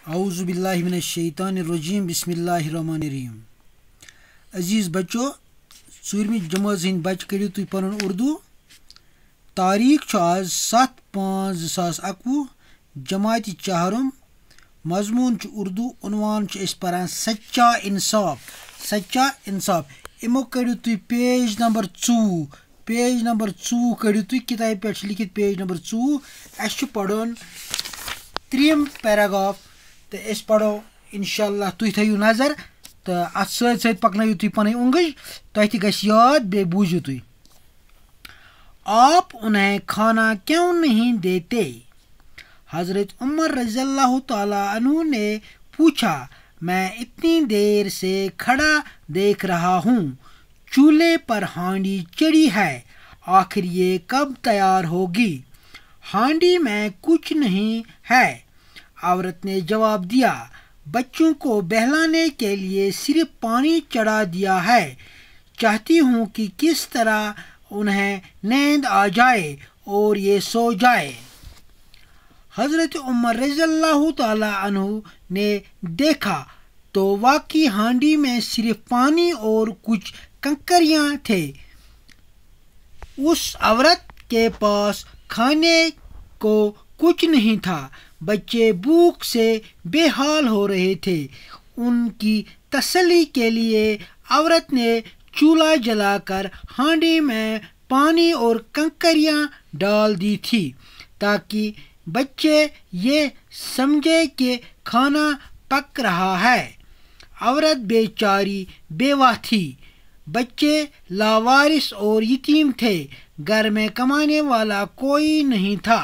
اعوذ باللہ من الشیطان الرجیم بسم اللہ الرحمن الرحیم. عزیز بچو ژوٗرمہِ جمٲژ ہٕنٛدۍ بچہِ کٔرِو تُہۍ پنُن اردو. تاریخ چھُ آز 7/5/2021 جماعتہِ چہارم. مضموٗن چھُ اردو. عنوان چھُ أسۍ پران سچا انصاف. سچا انصاف. امیُک کٔڑِو تُہۍ پیج نمبر 2. پیج نمبر 2 کٔڑِو تُہۍ. کِتابہِ پٮ۪ٹھ چھُ لیکھِتھ پیج نمبر 2. اَسہِ چھُ پرُن 3 پیراگراف تہٕ أسۍ پرو انشاء اللہ. تُہۍ تھٲیِو نظر تہٕ اَتھ سۭتۍ سۭتۍ پکنٲیِو تُہۍ پنٕنۍ اونٛگٕج. تۄہہِ تہِ گژھِ یاد بیٚیہِ بوٗزِو تُہۍ. آپ انہیں کھانا کیوں نہیں دیتے؟ حضرت عمر رضی اللہ تعالیٰ عنہ نے پوچھا. میں اتنی دیر سے کھڑا دیکھ رہا ہوں. چولہے پر ہانڈی چڑھی ہے. آخر یہ کب تیار ہوگی؟ ہانڈی میں کچھ نہیں ہے. عورت نے جواب دیا. بچوں کو بہلانے کے لیے صرف پانی چڑھا دیا ہے. چاہتی ہوں کہ کس طرح انہیں نیند آ جائے اور یہ سو جائے. حضرت عمر رضی اللہ تعالیٰ عنہ نے دیکھا تو واقعی ہانڈی میں صرف پانی اور کچھ کنکریاں تھے. اس عورت کے پاس کھانے کو کچھ نہیں تھا. بچے بھوک سے بے حال ہو رہے تھے. ان کی تسلی کے لیے عورت نے چولہا جلا کر ہانڈی میں پانی اور کنکریاں ڈال دی تھی تاکہ بچے یہ سمجھے کہ کھانا پک رہا ہے. عورت بیچاری بیوہ تھی. بچے لاوارث اور یتیم تھے. گھر میں کمانے والا کوئی نہیں تھا.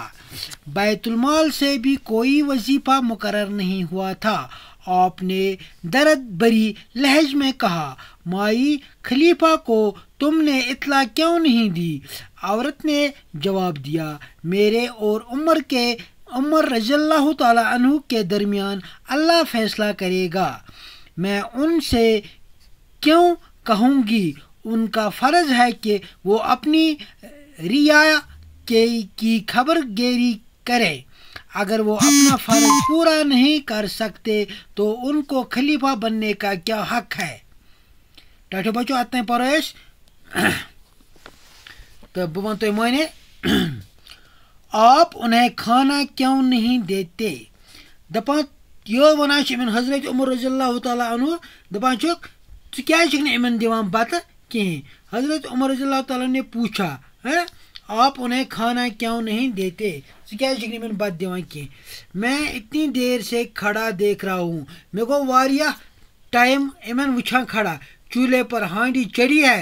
بیت المال سے بھی کوئی وظیفہ مقرر نہیں ہوا تھا. آپ نے درد بھری لہج میں کہا. مائی خلیفہ کو تم نے اطلاع کیوں نہیں دی؟ عورت نے جواب دیا. میرے اور عمر رضی اللہ تعالیٰ عنہ کے درمیان اللہ فیصلہ کرے گا. میں ان سے کیوں کہوں گی؟ ان کا فرض ہے کہ وہ اپنی رعایا کی خبر گیری کرے. اگر وہ اپنا فرض پورا نہیں کر سکتے تو ان کو خلیفہ بننے کا کیا حق ہے؟ ٹاٹو بچو اتنے پرو تو بہ ون تھی معنی. آپ انہیں کھانا کیوں نہیں دیتے؟ دپان یہ ونان حضرت عمر رضی اللہ تعالیٰ عنہ دپان ژٕ کیٛازِ چھُکھ نہٕ یِمن دِوان بتہٕ کِہیٖنۍ. حضرت عمر رضی اللہ تعالیٰ نے پوچھا. آپ انہیں کھانا کیوں نہیں دیتے؟ ژٕ کیٛازِ چھُکھ نہٕ یِمن بتہٕ دِوان کینٛہہ. میں اتنی دیر سے کھڑا دیکھ رہا ہوں. مےٚ گوٚو واریاہ ٹایم یِمن وٕچھان کھڑا. چولہے پر ہانڈی چڑھی ہے.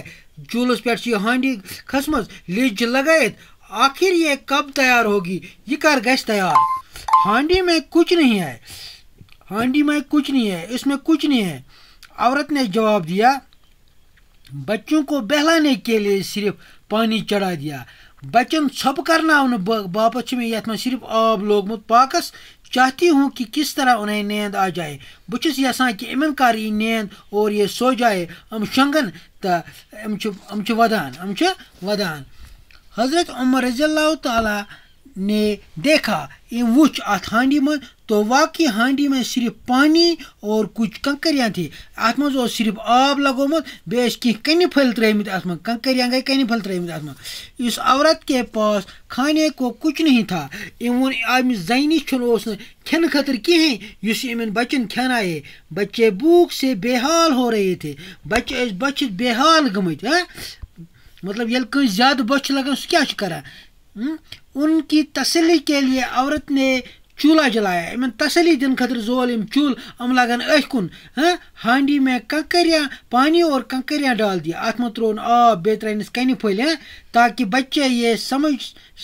چولہس پٮ۪ٹھ چھِ یہِ ہانڈی کھٔژمٕژ. لیٚج چھِ لگٲیِتھ. آخر یہ کب تیار ہوگی؟ یہ کر گژھِ تیار؟ ہانڈی میں کچھ نہیں ہے. ہانڈی میں کچھ نہیں ہے. اس میں کچھ نہیں ہے. عورت نے جواب دیا. بچوں کو بہلانے کے لیے صرف پانی چڑھا دیا. بچن ژھۄپہٕ کرناونہٕ باپتھ چھُ مےٚ یتھ منٛز صرف آب لوگمُت پاکس. چاہتی ہوں کہ کس طرح انہیں نیند آ جائے. بہٕ چھُس یژھان کہ یِمن کر یی نیند اور یہ سو جائے. یِم شۄنٛگن تہٕ یِم چھِ ودان. حضرت عمر رضی اللہ تعالیٰ نے دیکھا. یِم وٕچھ اتھ ہانڈی منٛز تو واقعی ہانڈی میں صرف پانی اور کچھ کنکریاں تھی. اتھ منٛز اوس صرف آب لگومُت. بیٚیہِ ٲسۍ کینٛہہ کنہِ پھٔلۍ ترٲومٕتۍ اتھ منٛز. کنکریاں گٔے کنہِ پھٔلۍ ترٲومٕتۍ اتھ منٛز. اس عورت کے پاس کھانے کو کچھ نہیں تھا. أمۍ ووٚن أمِس زنہِ نِش اوس نہٕ کھٮ۪نہٕ خٲطرٕ کِہیٖنۍ یُس یِمن بچن کھٮ۪نایے. بچے بھوک سے بے حال ہو رہے تھے. بچہِ ٲسۍ بۄچھِ بے حال گٔمٕتۍ. مطلب ییٚلہِ کٲنٛسہِ زیادٕ بۄچھِ چھِ لگان سُہ کیٛاہ چھُ کران؟ ان کی تسلی کے لیے عورت نے چولہا جلایا. یِمن تسلی دِنہٕ خٲطرٕ زول یِم چولہٕ. یِم لگن أتھۍ کُن. ہانڈی میں کنکریاں پانی اور کنکریاں ڈال دیا. اتھ منٛز ترٛووُن آب بیٚیہِ ترٛٲینس کنہِ پھٔلۍ تاکہ بچے یہ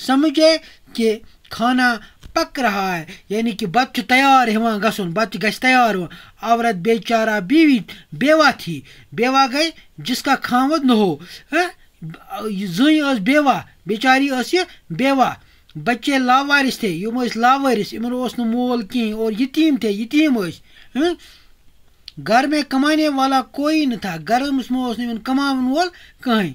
سمجھے کہ کھانا پک رہا ہے. یعنی کہ بتہٕ چھُ تیار ہیوان گژھُن. بتہٕ گژھِ تیار ہیوان. عورت بیچارہ بیوہ تھی. بیوہ گئی جس کا خاوند نہ ہو. زٔنۍ ٲس بیوہ. بیچاری ٲس یہِ بیوہ. بچے لاوارث تھے. یِم ٲسۍ لاوارث. یِمن اوس نہٕ مول کِہیٖنۍ. اور یتیٖم تھے. یتیٖم ٲسۍ. گھر میں کمانے والا کوئی نہ تھا. گھرس منٛز اوس نہٕ یِمن کماون وول کٕہٕنۍ.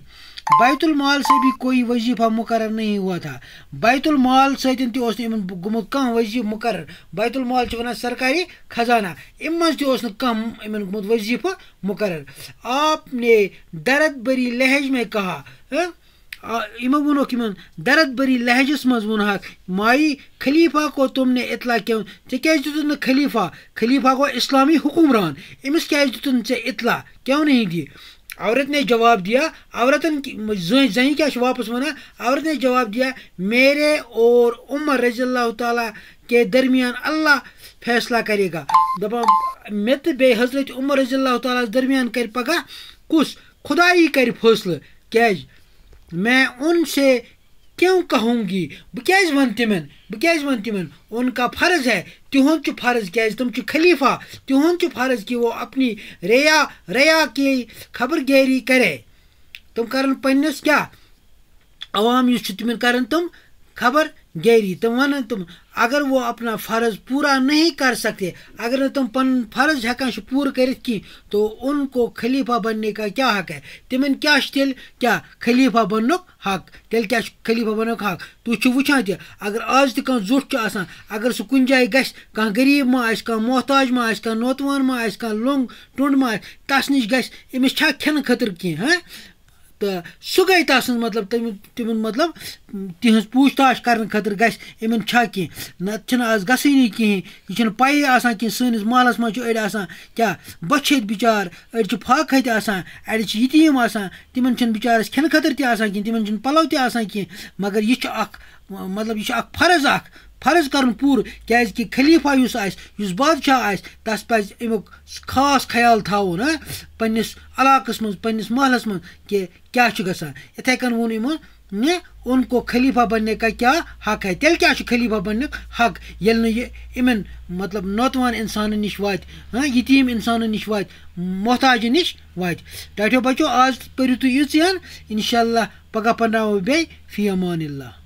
بیت المال سے بھی کوئی وظیفہ مقرر نہیں ہوا تھا. بیت المال ستن تہ اوس نہٕ گوٚمُت کانٛہہ وظیفہ مقرر. بیت المال چھِ وَنان سرکاری خزانہ. اَمہِ منٛز تہِ اوس نہٕ کانٛہہ یِمن گوٚمُت وظیفہ مقرر. آپ نے درد بری لہج میں کہا, یِمو ووٚنُکھ یِمن درد بری لہجس منٛز ووٚنہکھ مائی خلیفہ کو تم نے اطلاع کیوں, ژےٚ کیٛازِ دِتُتھ نہٕ خلیفہ گوٚو اسلامی حکمران, أمِس کیٛازِ دِتُن ژےٚ اطلاع, کیوں نہیں دی. عورت نے جواب دیا, عورتن زنہِ کیا چھِ واپس ونان, عورت نے جواب دیا میرے اور عمر رضی اللہ تعالیٰ کے درمیان اللہ فیصلہ کرے گا. دپان مےٚ تہٕ بیٚیہِ حضرت عمر رضی اللہ تعالیٰ درمیان کر پگاہ کُس, خدایی کر فٲصلہٕ. کیٛازِ میں ان سے کیوں کہوں گی, بہٕ کیٛازِ وَنہٕ تِمن, ان کا فرض ہے, تِہُنٛد چھُ فرض, کیٛازِ تِم چھِ خلیفہ, تِہُنٛد چھُ فرض کہ وہ اپنی ریا کی خبر گیری کرے. تِم کرن پننس کیٛاہ عوام یُس چھُ تِمن کرن تِم خبر گیری. تِم ونن تِم اگر وہ اپنا فرض پورا نہیں کر سکتے, اگر نہٕ تِم پنُن فرض ہٮ۪کان چھِ پوٗرٕ کٔرِتھ کینٛہہ, تو ان کو خلیفہ بننے کا کیا حق ہے, تِمن کیٛاہ چھُ تیٚلہِ کیٛاہ خلیفہ بننُک حق, تیٚلہِ کیٛاہ چھُ خلیفہ بننُک حق. تُہۍ چھِو وٕچھان تہِ اگر آز تہِ کانٛہہ زوٚٹھ چھُ آسان, اگر سُہ کُنہِ جایہِ گژھِ, کانٛہہ غریٖب ما آسہِ, کانٛہہ محتاج ما آسہِ, کانٛہہ نوتوان ما آسہِ, کانٛہہ لوٚنٛگ ٹوٚنٛڈ ما آسہِ, تس نِش گژھِ, أمِس چھا کھٮ۪نہٕ خٲطرٕ کینٛہہ, تہٕ سُہ گٔے تسٕنٛز مطلب تِمن مطلب تِہنٛز پوٗچھ تاچھ کرنہٕ خٲطرٕ گژھِ یِمن چھا کینٛہہ, نتہٕ چھِنہٕ آز گژھٲنی کِہیٖنۍ. یہِ چھِنہٕ پَیی آسان کینٛہہ. سٲنِس محلس منٛز چھِ أڑۍ آسان کیٛاہ بۄچھِ ہیٚتۍ بِچار, أڑۍ چھِ فاقہٕ ہیٚتۍ آسان, اَڑِ چھِ یتیٖم آسان, تِمن چھِنہٕ بِچارس کھٮ۪نہٕ خٲطرٕ تہِ آسان کینٛہہ, تِمن چھِنہٕ پَلو تہِ آسان کینٛہہ. مگر یہِ چھُ اکھ مطلب یہِ چھُ اکھ فرض کرُن پوٗرٕ, کیٛازِکہِ خلیفہ یُس آسہِ, یُس بادشاہ آسہِ, تس پزِ امیُک خاص خیال تھاوُن پننس علاقس منٛز, پننس محلس منٛز, کہ کیٛاہ چھُ گژھان. یِتھے کٔنۍ ووٚن یِمو ان کو خلیفہ بننے کا کیا حق ہے. تیٚلہِ کیٛاہ چھُ خلیفہ بننُک حق ییٚلہِ نہٕ یہِ یِمن مطلب نوتوان انسانن نِش واتہِ, یتیٖم انسانن نِش واتہِ, محتاجن نِش واتہِ. ٹاٹھیو بچو, آز پٔرِو تُہۍ یِژٕے ہن, انشاء اللہ پگاہ پرناوو بیٚیہِ. فی امان اللہ.